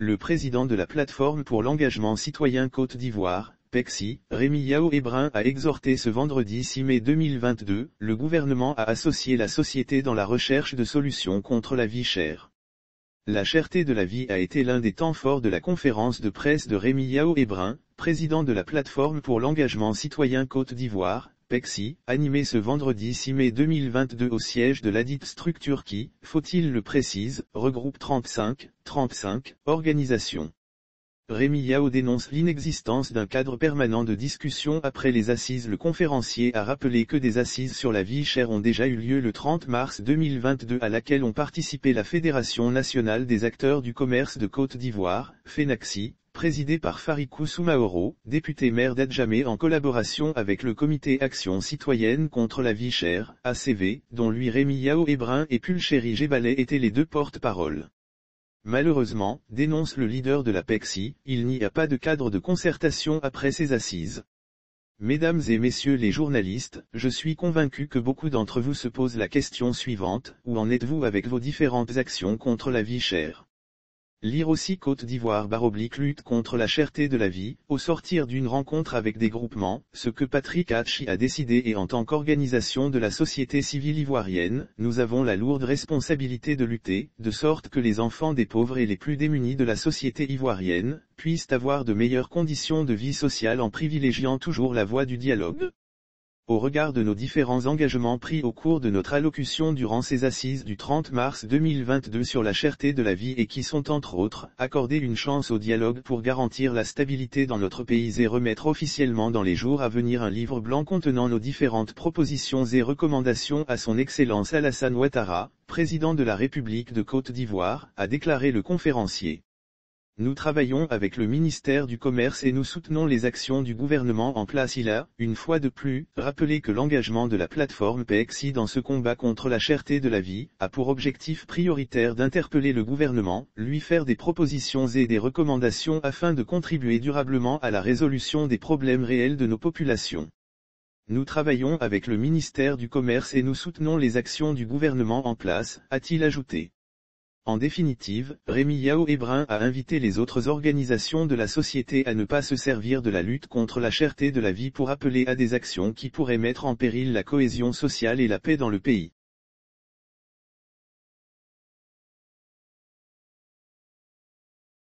Le président de la plateforme pour l'engagement citoyen Côte d'Ivoire, PECCI, Rémi Yao Ebrin a exhorté ce vendredi 6 mai 2022, le gouvernement à associer la société dans la recherche de solutions contre la vie chère. La cherté de la vie a été l'un des temps forts de la conférence de presse de Rémi Yao Ebrin, président de la plateforme pour l'engagement citoyen Côte d'Ivoire, PECCI, animée ce vendredi 6 mai 2022 au siège de ladite structure qui, faut-il le précise, regroupe 35 organisations. Rémi Yao dénonce l'inexistence d'un cadre permanent de discussion après les assises. Le conférencier a rappelé que des assises sur la vie chère ont déjà eu lieu le 30 mars 2022 à laquelle ont participé la Fédération nationale des acteurs du commerce de Côte d'Ivoire, FENACSI, présidée par Farikou Soumaoro, député maire d'Adjamé en collaboration avec le comité Action citoyenne contre la vie chère, ACV, dont lui Rémi Yao Ebrin et Pulchéri Gébalet étaient les deux porte-paroles. Malheureusement, dénonce le leader de la PECCI, il n'y a pas de cadre de concertation après ces assises. Mesdames et messieurs les journalistes, je suis convaincu que beaucoup d'entre vous se posent la question suivante, où en êtes-vous avec vos différentes actions contre la vie chère? Lire aussi Côte d'Ivoire / lutte contre la cherté de la vie, au sortir d'une rencontre avec des groupements, ce que Patrick Hachi a décidé et en tant qu'organisation de la société civile ivoirienne, nous avons la lourde responsabilité de lutter, de sorte que les enfants des pauvres et les plus démunis de la société ivoirienne, puissent avoir de meilleures conditions de vie sociale en privilégiant toujours la voie du dialogue. Au regard de nos différents engagements pris au cours de notre allocution durant ces assises du 30 mars 2022 sur la cherté de la vie et qui sont entre autres, accorder une chance au dialogue pour garantir la stabilité dans notre pays et remettre officiellement dans les jours à venir un livre blanc contenant nos différentes propositions et recommandations à son Excellence Alassane Ouattara, président de la République de Côte d'Ivoire, a déclaré le conférencier. Nous travaillons avec le ministère du Commerce et nous soutenons les actions du gouvernement en place. Il a, une fois de plus, rappelé que l'engagement de la plateforme PECCI dans ce combat contre la cherté de la vie, a pour objectif prioritaire d'interpeller le gouvernement, lui faire des propositions et des recommandations afin de contribuer durablement à la résolution des problèmes réels de nos populations. Nous travaillons avec le ministère du Commerce et nous soutenons les actions du gouvernement en place, a-t-il ajouté. En définitive, Rémi Yao Ebrin a invité les autres organisations de la société à ne pas se servir de la lutte contre la cherté de la vie pour appeler à des actions qui pourraient mettre en péril la cohésion sociale et la paix dans le pays.